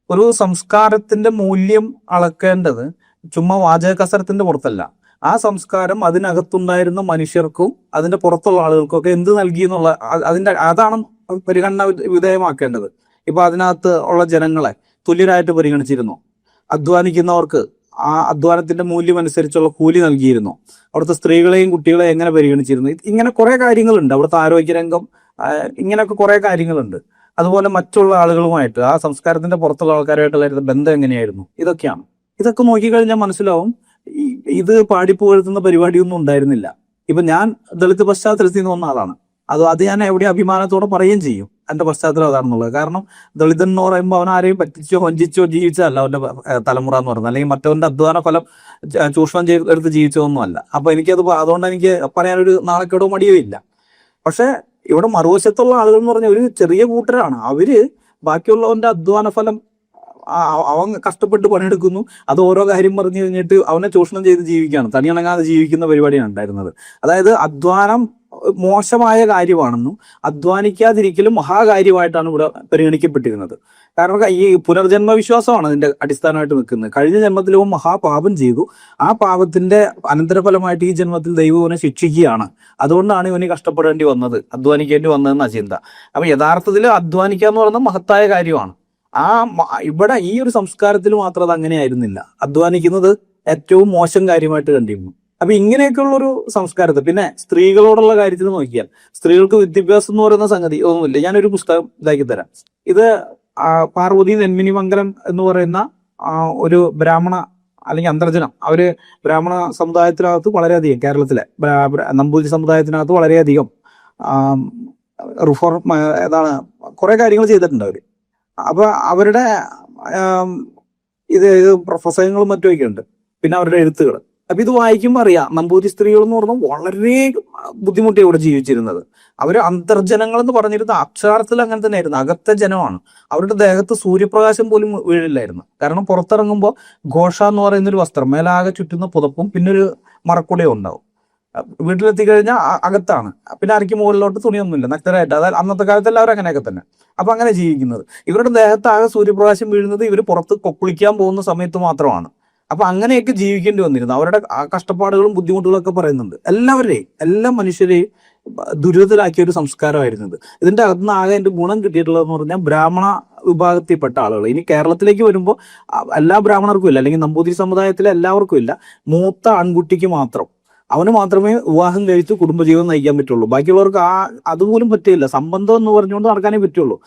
ഒരു സംസ്കാരത്തിന്റെ മൂല്യം അളക്കേണ്ടത് ചുമ്മാ വാചക കസരത്തിന്റെ പുറത്തല്ല. ആ സംസ്കാരം അതിനകത്തുണ്ടായിരുന്ന മനുഷ്യർക്കും അതിന്റെ പുറത്തുള്ള ആളുകൾക്കും ഒക്കെ എന്ത് നൽകി എന്നുള്ള അതാണ് പരിഗണന വിധേയമാക്കേണ്ടത്. ഇപ്പൊ അതിനകത്ത് ഉള്ള ജനങ്ങളെ തുല്യരായിട്ട് പരിഗണിച്ചിരുന്നു. അധ്വാനിക്കുന്നവർക്ക് ആ അധ്വാനത്തിന്റെ മൂല്യം അനുസരിച്ചുള്ള കൂലി നൽകിയിരുന്നു. അവിടുത്തെ സ്ത്രീകളെയും കുട്ടികളെയും എങ്ങനെ പരിഗണിച്ചിരുന്നു. ഇങ്ങനെ കുറെ കാര്യങ്ങളുണ്ട്. അവിടുത്തെ ആരോഗ്യരംഗം, ഇങ്ങനെയൊക്കെ കുറെ കാര്യങ്ങളുണ്ട്. അതുപോലെ മറ്റുള്ള ആളുകളുമായിട്ട്, ആ സംസ്കാരത്തിന്റെ പുറത്തുള്ള ആൾക്കാരുമായിട്ടുള്ള ബന്ധം എങ്ങനെയായിരുന്നു, ഇതൊക്കെയാണ്. ഇതൊക്കെ നോക്കിക്കഴിഞ്ഞാൽ മനസ്സിലാവും ഇത് പാടിപ്പുകഴ്ത്തുന്ന പരിപാടിയൊന്നും ഉണ്ടായിരുന്നില്ല. ഇപ്പൊ ഞാൻ ദളിത് പശ്ചാത്തലത്തിൽ നിന്ന് വന്ന ആളാണ്. അത് ഞാൻ എവിടെ അഭിമാനത്തോടെ പറയുകയും ചെയ്യും. എന്റെ പശ്ചാത്തലം അതാണെന്നുള്ളത്. കാരണം ദളിതൻ എന്ന് പറയുമ്പോൾ അവൻ ആരെയും പറ്റിച്ചോ വഞ്ചിച്ചോ ജീവിച്ചതല്ല അവന്റെ തലമുറ എന്ന് പറയുന്നത്. അല്ലെങ്കിൽ മറ്റവന്റെ അധ്വാന ഫലം ചൂഷണം ചെയ്തെടുത്ത് ജീവിച്ചതൊന്നും അല്ല. അപ്പൊ അതുകൊണ്ട് എനിക്ക് പറയാനൊരു നാളെക്കേടോ മടിയോ ഇല്ല. പക്ഷെ ഇവിടെ മറുവശത്തുള്ള ആളുകൾ എന്ന് പറഞ്ഞാൽ ഒരു ചെറിയ കൂട്ടരാണ്. അവര് ബാക്കിയുള്ളവന്റെ അധ്വാന ഫലം അവൻ കഷ്ടപ്പെട്ട് പണിയെടുക്കുന്നു, അത് ഓരോ കാര്യം പറഞ്ഞു കഴിഞ്ഞിട്ട് അവനെ ചൂഷണം ചെയ്ത് ജീവിക്കുകയാണ്. തണിയണങ്ങാതെ ജീവിക്കുന്ന പരിപാടിയാണ് ഉണ്ടായിരുന്നത്. അതായത് അധ്വാനം മോശമായ കാര്യമാണെന്നും അധ്വാനിക്കാതിരിക്കലും മഹാകാര്യമായിട്ടാണ് ഇവിടെ പരിഗണിക്കപ്പെട്ടിരുന്നത്. കാരണം ഈ പുനർജന്മ വിശ്വാസമാണ് അതിന്റെ അടിസ്ഥാനമായിട്ട് നിൽക്കുന്നത്. കഴിഞ്ഞ ജന്മത്തിൽ അവൻ മഹാപാപം ചെയ്തു, ആ പാപത്തിന്റെ അനന്തരഫലമായിട്ട് ഈ ജന്മത്തിൽ ദൈവം ഇവനെ ശിക്ഷിക്കുകയാണ്. അതുകൊണ്ടാണ് ഇവന് കഷ്ടപ്പെടേണ്ടി വന്നത്, അധ്വാനിക്കേണ്ടി വന്നതെന്ന ചിന്ത. അപ്പൊ യഥാർത്ഥത്തിൽ അധ്വാനിക്കുക എന്ന് പറയുന്നത് മഹത്തായ കാര്യമാണ്. ഇവിടെ ഈ ഒരു സംസ്കാരത്തിൽ മാത്രം അത് അങ്ങനെയായിരുന്നില്ല. അധ്വാനിക്കുന്നത് ഏറ്റവും മോശം കാര്യമായിട്ട് കണ്ടിരുന്നു. അപ്പൊ ഇങ്ങനെയൊക്കെയുള്ള ഒരു സംസ്കാരത്തെ, പിന്നെ സ്ത്രീകളോടുള്ള കാര്യത്തിൽ നോക്കിയാൽ സ്ത്രീകൾക്ക് വിദ്യാഭ്യാസം എന്ന് പറയുന്ന സംഗതി ഒന്നുമില്ല. ഞാനൊരു പുസ്തകം ഇതാക്കി തരാം. ഇത് പാർവതി നെന്മിനിമംഗലം എന്ന് പറയുന്ന ഒരു ബ്രാഹ്മണ അല്ലെങ്കിൽ അന്തർജനം, അവര് ബ്രാഹ്മണ സമുദായത്തിനകത്ത് വളരെയധികം, കേരളത്തിലെ നമ്പൂതിരി സമുദായത്തിനകത്ത് വളരെയധികം റിഫോർം കുറെ കാര്യങ്ങൾ ചെയ്തിട്ടുണ്ട് അവര്. അപ്പൊ അവരുടെ ഇത് പ്രസംഗങ്ങളും മറ്റുമൊക്കെ ഉണ്ട്. പിന്നെ അവരുടെ എഴുത്തുകൾ. അപ്പൊ ഇത് വായിക്കുമ്പോൾ അറിയാം, നമ്പൂതിരി സ്ത്രീകൾ എന്ന് പറഞ്ഞാൽ വളരെ ബുദ്ധിമുട്ടി ഇവിടെ ജീവിച്ചിരുന്നത്. അവര് അന്തർജനങ്ങൾ എന്ന് പറഞ്ഞിരുന്ന അക്ഷരാർത്ഥത്തിൽ അങ്ങനെ തന്നെയായിരുന്നു. അകത്തെ ജനമാണ്. അവരുടെ ദേഹത്ത് സൂര്യപ്രകാശം പോലും വീഴില്ലായിരുന്നു. കാരണം പുറത്തിറങ്ങുമ്പോൾ ഘോഷ എന്ന് പറയുന്ന ഒരു വസ്ത്രം, മേലാകെ ചുറ്റുന്ന പുതപ്പും പിന്നെ ഒരു മറക്കുടയും ഉണ്ടാവും. വീട്ടിലെത്തിക്കഴിഞ്ഞാൽ അകത്താണ്. പിന്നെ അരയ്ക്ക് മുകളിലോട്ട് തുണിയൊന്നുമില്ല, നഗ്നരായിട്ട്. അതായത് അന്നത്തെ കാലത്ത് എല്ലാവരും അങ്ങനെയൊക്കെ തന്നെ. അപ്പൊ അങ്ങനെ ജീവിക്കുന്നത്. ഇവരുടെ ദേഹത്താകെ സൂര്യപ്രകാശം വീഴുന്നത് ഇവർ പുറത്ത് കുളിക്കാൻ പോകുന്ന സമയത്ത് മാത്രമാണ്. അപ്പൊ അങ്ങനെയൊക്കെ ജീവിക്കേണ്ടി വന്നിരുന്നു. അവരുടെ കഷ്ടപ്പാടുകളും ബുദ്ധിമുട്ടുകളും ഒക്കെ പറയുന്നുണ്ട്. എല്ലാ മനുഷ്യരെയും ദുരിതത്തിലാക്കിയ ഒരു സംസ്കാരമായിരുന്നത്. ഇതിന്റെ അകത്തുനിന്ന് ആകെ എന്റെ ഗുണം കിട്ടിയിട്ടുള്ളതെന്ന് പറഞ്ഞാൽ ബ്രാഹ്മണ വിഭാഗത്തിൽപ്പെട്ട ആളുകൾ. ഇനി കേരളത്തിലേക്ക് വരുമ്പോൾ എല്ലാ ബ്രാഹ്മണർക്കും ഇല്ല, അല്ലെങ്കിൽ നമ്പൂതിരി സമുദായത്തിലെ എല്ലാവർക്കും ഇല്ല. മൂത്ത ആൺകുട്ടിക്ക് മാത്രം, അവന് മാത്രമേ വിവാഹം കഴിച്ച് കുടുംബജീവിതം നയിക്കാൻ പറ്റുള്ളൂ. ബാക്കിയുള്ളവർക്ക് അതുപോലും പറ്റില്ല. സംബന്ധം എന്ന് പറഞ്ഞുകൊണ്ട് നടക്കാനേ പറ്റുള്ളൂ.